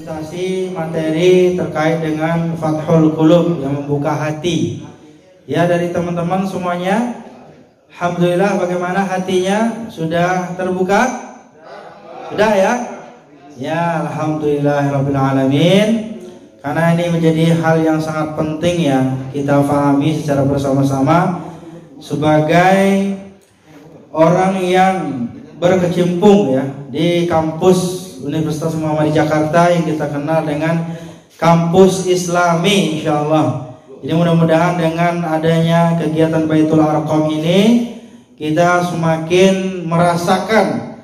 presentasi materi terkait dengan Fathul Qulub, yang membuka hati. Ya, dari teman-teman semuanya, alhamdulillah, bagaimana hatinya? Sudah terbuka? Sudah ya? Ya, alhamdulillahirabbil alamin. Karena ini menjadi hal yang sangat penting ya kita pahami secara bersama-sama sebagai orang yang berkecimpung ya di kampus Universitas Muhammadiyah Jakarta yang kita kenal dengan kampus Islami, insyaallah. Jadi mudah-mudahan dengan adanya kegiatan Baitul Arqam ini kita semakin merasakan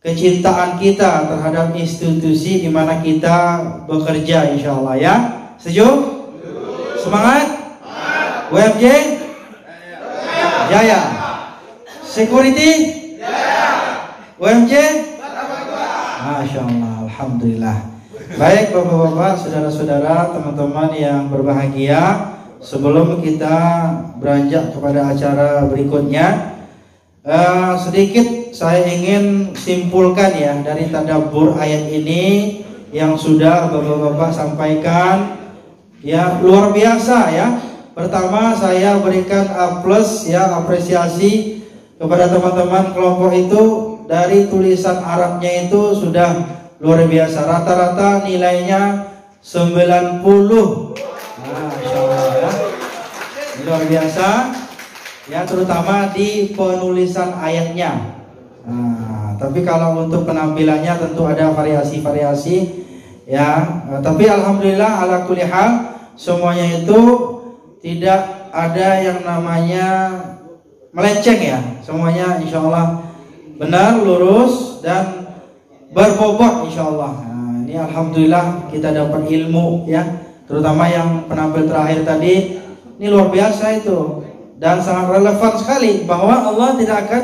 kecintaan kita terhadap institusi di mana kita bekerja, insyaallah ya. Setuju? Semangat? WFJ? Jaya. Security? UMJ? Masya Allah, alhamdulillah. Baik bapak-bapak, saudara-saudara, teman-teman yang berbahagia, sebelum kita beranjak kepada acara berikutnya, sedikit saya ingin simpulkan ya dari tadabbur ayat ini yang sudah bapak-bapak sampaikan. Ya, luar biasa ya. Pertama, saya berikan A+ ya, apresiasi kepada teman-teman kelompok itu. Dari tulisan Arabnya itu sudah luar biasa. Rata-rata nilainya 90. Masya Allah ya. Luar biasa ya, terutama di penulisan ayatnya. Nah, tapi kalau untuk penampilannya tentu ada variasi-variasi ya. Tapi alhamdulillah ala kulli hal semuanya itu tidak ada yang namanya melenceng ya. Semuanya insya Allah benar, lurus, dan berbobot insyaallah. Nah, ini alhamdulillah kita dapat ilmu ya, terutama yang penampil terakhir tadi. Ini luar biasa itu dan sangat relevan sekali bahwa Allah tidak akan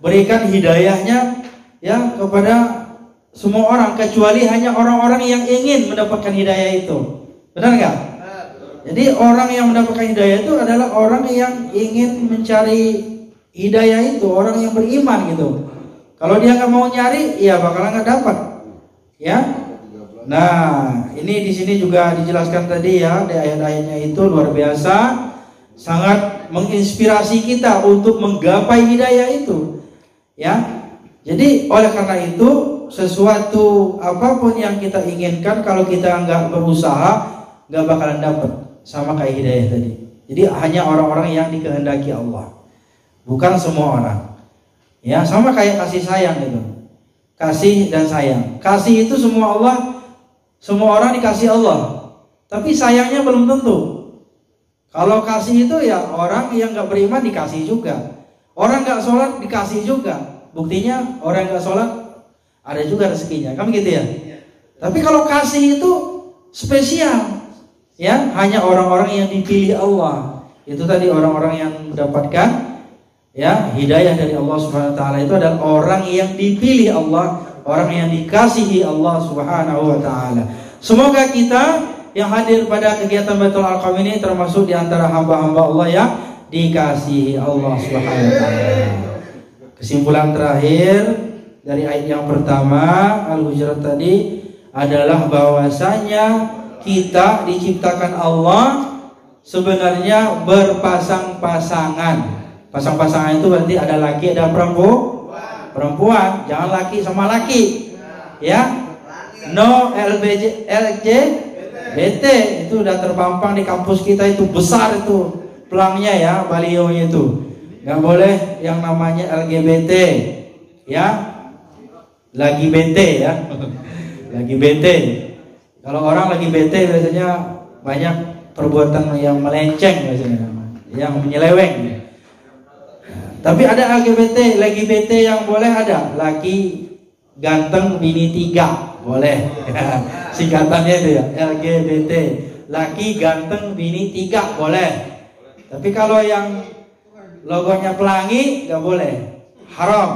berikan hidayahnya ya kepada semua orang kecuali hanya orang-orang yang ingin mendapatkan hidayah itu. Benar nggak? Jadi orang yang mendapatkan hidayah itu adalah orang yang ingin mencari hidayah itu, orang yang beriman gitu. Kalau dia nggak mau nyari, ya bakalan nggak dapat, ya. Nah, ini di sini juga dijelaskan tadi ya, di ayat-ayatnya itu luar biasa, sangat menginspirasi kita untuk menggapai hidayah itu, ya. Jadi oleh karena itu, sesuatu apapun yang kita inginkan, kalau kita nggak berusaha, nggak bakalan dapat, sama kayak hidayah tadi. Jadi hanya orang-orang yang dikehendaki Allah, bukan semua orang. Ya, sama kayak kasih sayang gitu. Kasih dan sayang. Kasih itu semua orang dikasih Allah. Tapi sayangnya belum tentu. Kalau kasih itu ya orang yang gak beriman dikasih juga. Orang gak sholat dikasih juga. Buktinya orang gak sholat ada juga rezekinya. Kan gitu ya. Tapi kalau kasih itu spesial. Ya, hanya orang-orang yang dipilih Allah. Itu tadi orang-orang yang mendapatkan ya, hidayah dari Allah Subhanahu wa taala itu adalah orang yang dipilih Allah, orang yang dikasihi Allah Subhanahu wa taala. Semoga kita yang hadir pada kegiatan Baitul Arqam ini termasuk di antara hamba-hamba Allah yang dikasihi Allah Subhanahu wa taala. Kesimpulan terakhir dari ayat yang pertama Al-Hujurat tadi adalah bahwasanya kita diciptakan Allah sebenarnya berpasang-pasangan. Pasang-pasangan itu berarti ada laki, ada perempuan. Jangan laki sama laki, ya. No LGBT itu udah terpampang di kampus kita, itu besar itu pelangnya ya, balionya itu. Nggak boleh yang namanya LGBT, ya. Lagi bete ya, lagi bete. Kalau orang lagi bete biasanya banyak perbuatan yang melenceng biasanya, yang menyeleweng. Tapi ada LGBT, lagi bete yang boleh ada. Laki ganteng bini 3 boleh. Singkatannya itu ya, LGBT. Laki ganteng bini 3 boleh. Tapi kalau yang logonya pelangi nggak boleh, haram.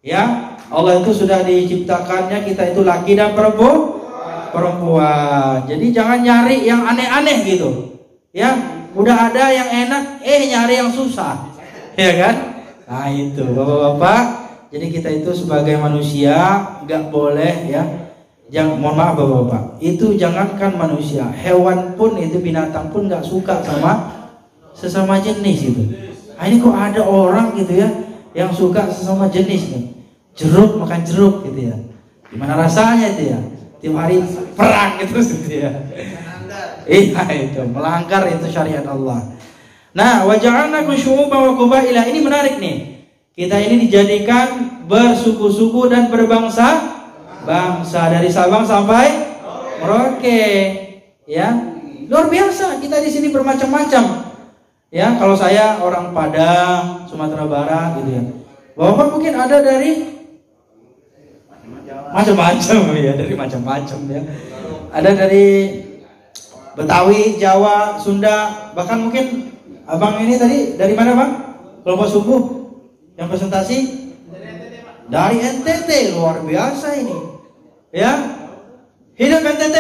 Ya, Allah itu sudah diciptakannya kita itu laki dan perempuan. Jadi jangan nyari yang aneh-aneh gitu. Ya, udah ada yang enak, nyari yang susah. Ya kan? Nah itu bapak-bapak. Jadi kita itu sebagai manusia nggak boleh ya Jangan, mohon maaf bapak-bapak, itu jangankan manusia, hewan pun itu, binatang pun nggak suka sama sesama jenis itu. Nah, ini kok ada orang gitu ya yang suka sesama jenis nih. Jeruk makan jeruk gitu ya. Gimana rasanya itu ya? Tiap hari perang gitu ya. Iya itu melanggar itu syariat Allah. Nah, wa ja'alnakum syu'uban wa qabaila. Ini menarik nih. Kita ini dijadikan bersuku-suku dan berbangsa dari Sabang sampai Merauke. Ya. Luar biasa, kita di sini bermacam-macam. Ya, kalau saya orang Padang, Sumatera Barat gitu ya. Bapak mungkin ada dari macam-macam ya, dari macam-macam ya. Ada dari Betawi, Jawa, Sunda, bahkan mungkin abang ini tadi dari mana bang? Kelompok suku yang presentasi dari NTT, luar biasa ini. Ya, hidup NTT.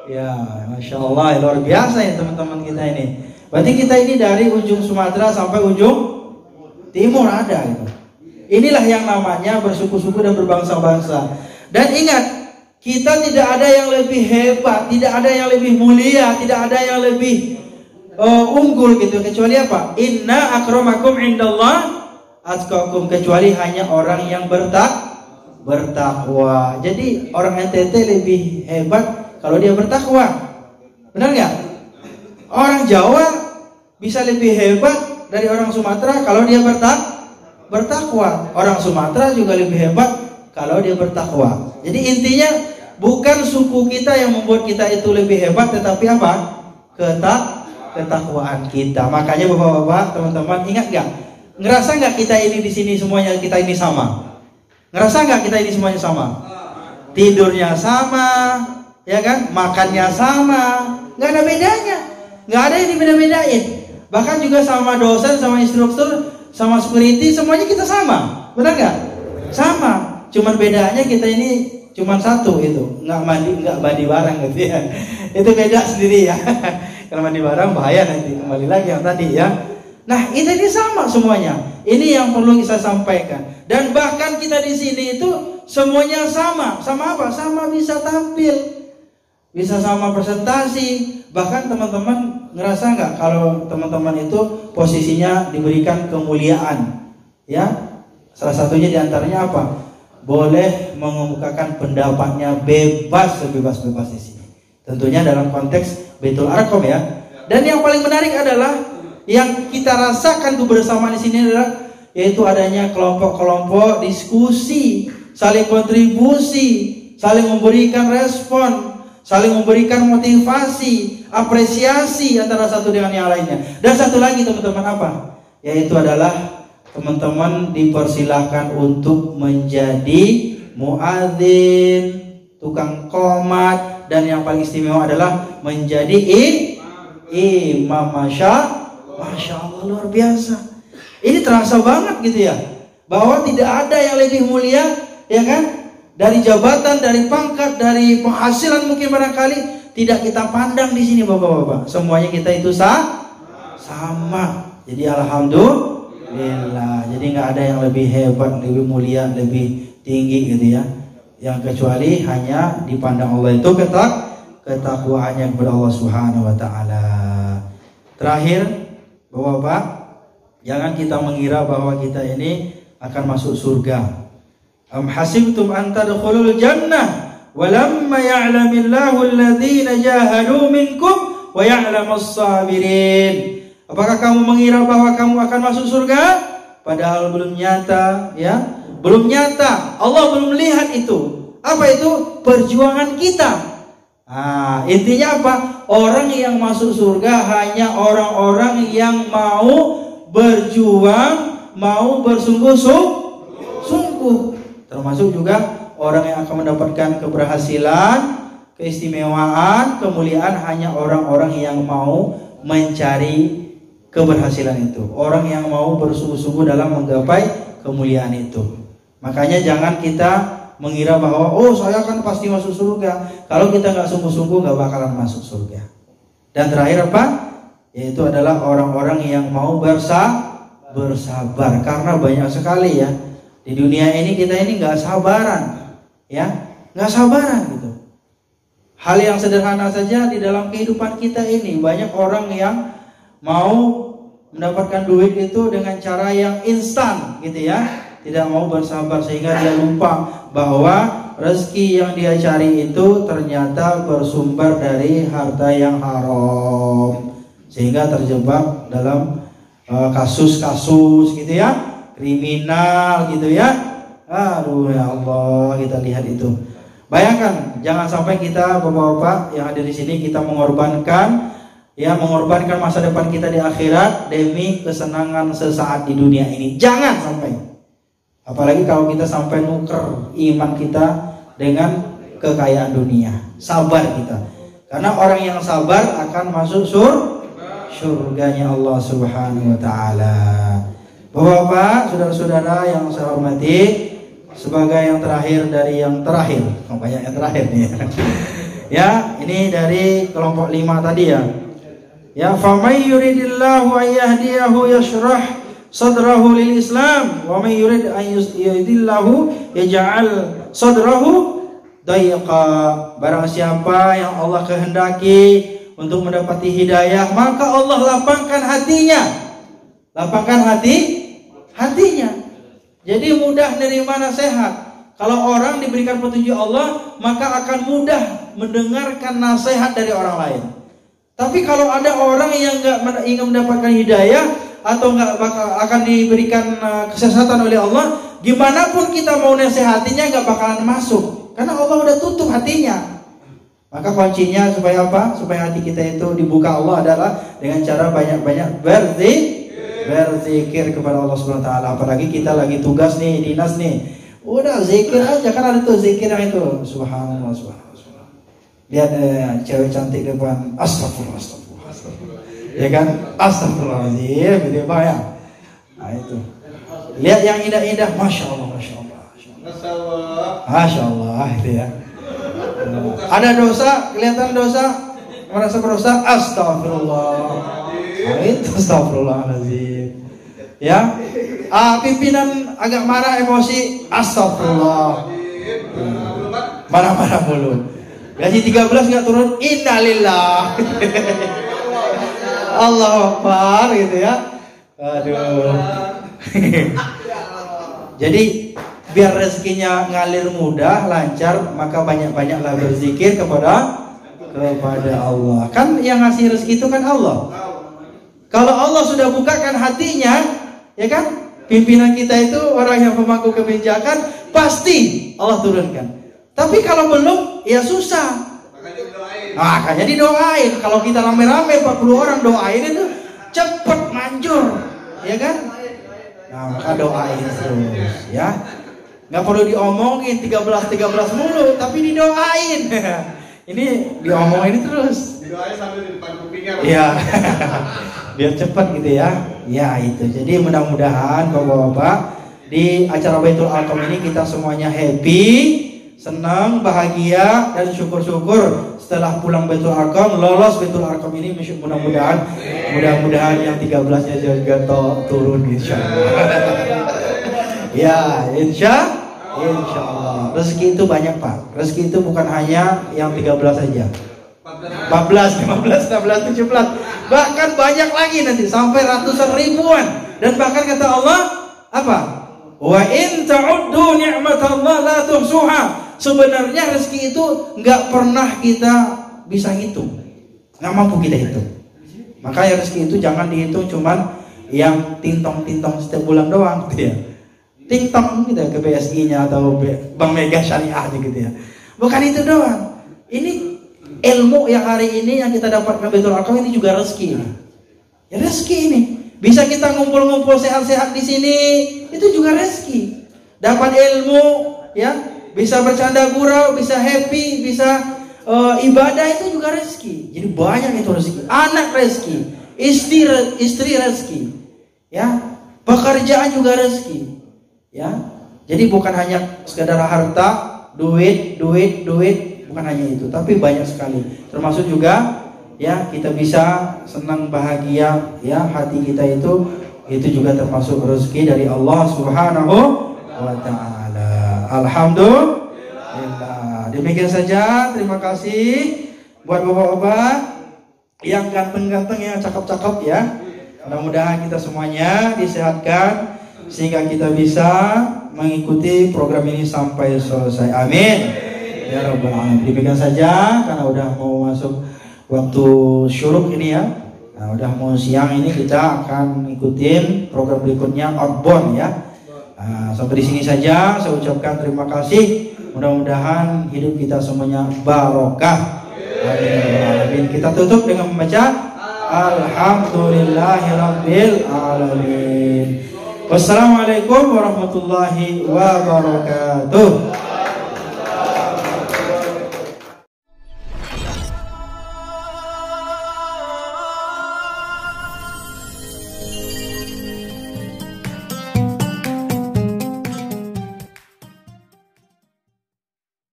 Ya, masya Allah, luar biasa ya teman-teman kita ini. Berarti kita ini dari ujung Sumatera sampai ujung Timur ada gitu. Inilah yang namanya bersuku-suku dan berbangsa-bangsa. Dan ingat, kita tidak ada yang lebih hebat, tidak ada yang lebih mulia, tidak ada yang lebih unggul gitu, kecuali apa? Inna akramakum indallah atqakum, kecuali hanya orang yang bertakwa. Jadi orang NTT lebih hebat kalau dia bertakwa. Benar nggak? Orang Jawa bisa lebih hebat dari orang Sumatera kalau dia bertakwa. Orang Sumatera juga lebih hebat kalau dia bertakwa. Jadi intinya bukan suku kita yang membuat kita itu lebih hebat, tetapi apa? Ketakwaan kita. Makanya bapak-bapak, teman-teman, ingat nggak? Ngerasa nggak kita ini di sini semuanya kita ini sama? Ngerasa nggak kita ini semuanya sama? Tidurnya sama, ya kan? Makannya sama, nggak ada bedanya, nggak ada yang dibeda-bedain. Bahkan juga sama dosen, sama instruktur, sama security, semuanya kita sama, benar nggak? Sama, cuman bedanya kita ini cuman satu itu, nggak mandi bareng gitu ya. Itu beda sendiri ya. Kalau mandi bareng bahaya nanti, kembali lagi yang tadi ya. Nah, ini sama semuanya. Ini yang perlu kita sampaikan. Dan bahkan kita di sini itu semuanya sama. Sama apa? Sama bisa tampil, bisa sama presentasi. Bahkan teman-teman ngerasa nggak kalau teman-teman itu posisinya diberikan kemuliaan? Ya, salah satunya diantaranya apa? Boleh mengemukakan pendapatnya bebas, sebebas-bebas di sini. Tentunya dalam konteks Baitul Arqam ya. Dan yang paling menarik adalah yang kita rasakan kebersamaan di sini adalah yaitu adanya kelompok-kelompok diskusi, saling kontribusi, saling memberikan respon, saling memberikan motivasi, apresiasi antara satu dengan yang lainnya. Dan satu lagi teman-teman apa? Yaitu adalah teman-teman dipersilahkan untuk menjadi muadzin, tukang qomat, dan yang paling istimewa adalah menjadi imam. Masya Allah, luar biasa. Ini terasa banget gitu ya, bahwa tidak ada yang lebih mulia, ya kan? Dari jabatan, dari pangkat, dari penghasilan mungkin barangkali tidak kita pandang di sini bapak-bapak. Semuanya kita itu sama. Jadi alhamdulillah. Jadi nggak ada yang lebih hebat, lebih mulia, lebih tinggi gitu ya. Yang kecuali hanya dipandang Allah itu ketakwaannya kepada Allah Subhanahu wa taala. Terakhir, bapak-bapak, jangan kita mengira bahwa kita ini akan masuk surga. Am hasibtum an tadkhulul jannah walamma ya'lamillahu alladhina jahadu minkum wa ya'lamus sabirin. Apakah kamu mengira bahwa kamu akan masuk surga padahal belum nyata ya? Belum nyata. Allah belum lihat itu. Apa itu? Perjuangan kita. Nah, intinya apa? Orang yang masuk surga hanya orang-orang yang mau berjuang, mau bersungguh-sungguh. Termasuk juga orang yang akan mendapatkan keberhasilan, keistimewaan, kemuliaan hanya orang-orang yang mau mencari keberhasilan itu. Orang yang mau bersungguh-sungguh dalam menggapai kemuliaan itu. Makanya jangan kita mengira bahwa oh saya kan pasti masuk surga. Kalau kita nggak sungguh-sungguh nggak bakalan masuk surga. Dan terakhir apa? Yaitu adalah orang-orang yang mau bersabar. Karena banyak sekali ya di dunia ini kita ini nggak sabaran, ya. nggak sabaran gitu. Hal yang sederhana saja di dalam kehidupan kita ini, banyak orang yang mau mendapatkan duit itu dengan cara yang instan gitu ya, tidak mau bersabar sehingga dia lupa bahwa rezeki yang dia cari itu ternyata bersumber dari harta yang haram, sehingga terjebak dalam kasus-kasus gitu ya, kriminal gitu ya. Aduh ya Allah, kita lihat itu. Bayangkan, jangan sampai kita bapak-bapak yang hadir di sini kita mengorbankan masa depan kita di akhirat demi kesenangan sesaat di dunia ini. Jangan sampai. Apalagi kalau kita sampai nuker iman kita dengan kekayaan dunia. Sabar kita. Karena orang yang sabar akan masuk surganya Allah Subhanahu wa taala. Bapak-bapak, saudara-saudara yang saya hormati, sebagai yang terakhir dari yang terakhir. Banyak yang terakhir nih. Ya, ini dari kelompok 5 tadi ya. Ya, famay yuridillahu an yahdiyahu yashrah sadrahu lil Islam wa may yurid an yudillahu yaj'al sadrahu dayiqa. Barang siapa yang Allah kehendaki untuk mendapati hidayah, maka Allah lapangkan hatinya. Lapangkan hatinya. Jadi mudah menerima nasihat. Kalau orang diberikan petunjuk Allah, maka akan mudah mendengarkan nasihat dari orang lain. Tapi kalau ada orang yang nggak ingin mendapatkan hidayah atau nggak akan diberikan kesesatan oleh Allah, gimana pun kita mau nasihatinya nggak bakalan masuk, karena Allah udah tutup hatinya. Maka kuncinya supaya apa? Supaya hati kita itu dibuka Allah adalah dengan cara banyak-banyak berzikir kepada Allah Subhanahu wa taala. Apalagi kita lagi tugas nih, dinas nih. Udah zikir aja, kan ada tuh zikir yang itu. Subhanallah. Lihat cewek cantik depan, astagfirullah. Ya kan? Astagfirullahaladzim, gitu Pak ya. Nah itu. Lihat yang indah-indah, Masya Allah. Itu ya. Ada dosa, kelihatan dosa, merasa berdosa, astagfirullah. Nah, itu astagfirullahaladzim. Ya. Pimpinan agak marah, emosi, astagfirullah. Marah-marah mulu. Gaji 13 nggak turun, innalillah. Allahu Akbar gitu ya. Aduh. Jadi biar rezekinya ngalir mudah, lancar, maka banyak-banyaklah berzikir kepada Allah. Kan yang ngasih rezeki itu kan Allah. Kalau Allah sudah bukakan hatinya, ya kan? Pimpinan kita itu orang yang pemangku kebijakan, pasti Allah turunkan. Tapi kalau belum, ya susah. Makanya didoain. Kalau kita rame-rame 40 orang doain itu cepet manjur, ya kan? Nah, maka doain terus, ya. Nggak perlu diomongin 13 mulu, tapi didoain. Ini diomongin terus. Didoain sambil di depan kupingnya. Iya. Biar cepat gitu ya. Ya itu. Jadi mudah-mudahan bapak-bapak di acara Baitul Arqam ini kita semuanya happy, senang, bahagia, dan syukur-syukur setelah pulang Baitul Arqam, lolos Baitul Arqam ini, mudah-mudahan yang 13-nya juga turun insyaallah. Ya, insya Allah. Rezeki itu banyak Pak. Rezeki itu bukan hanya yang 13 saja. 14, 15, 16, 17. Bahkan banyak lagi nanti sampai ratusan ribuan. Dan bahkan kata Allah apa? Wa in ta'uddu ni'matallah la tuhsuha. Sebenarnya rezeki itu nggak pernah kita bisa hitung, nggak mampu kita hitung. Makanya rezeki itu jangan dihitung cuman yang tintong-tintong setiap bulan doang gitu ya. Tintong gitu ke BSI-nya atau Bank Mega Syariah gitu ya. Bukan itu doang. Ini ilmu yang hari ini yang kita dapatkan Baitul Arqam ini juga rezeki ini. Ya rezeki ini. Bisa kita ngumpul-ngumpul sehat-sehat di sini, itu juga rezeki. Dapat ilmu, ya, bisa bercanda gurau, bisa happy, bisa ibadah, itu juga rezeki. Jadi banyak itu rezeki. Anak rezeki, istri rezeki, ya, pekerjaan juga rezeki, ya. Jadi bukan hanya sekedar harta, duit, bukan hanya itu, tapi banyak sekali. Termasuk juga ya kita bisa senang bahagia, ya hati kita itu juga termasuk rezeki dari Allah Subhanahu wa taala. Alhamdulillah. Demikian saja. Terima kasih buat bapak-bapak yang ganteng-ganteng, yang cakep-cakep ya. Mudah-mudahan kita semuanya disehatkan sehingga kita bisa mengikuti program ini sampai selesai. Amin. Ya Rabbal Alamin. Demikian saja, karena udah mau masuk waktu syuruk ini ya. Nah, udah mau siang ini, kita akan ikutin program berikutnya outbound ya. Nah, sampai di sini saja saya ucapkan terima kasih. Mudah-mudahan hidup kita semuanya barokah. Amin. Kita tutup dengan membaca Alhamdulillahirabbil alamin. Wassalamualaikum warahmatullahi wabarakatuh.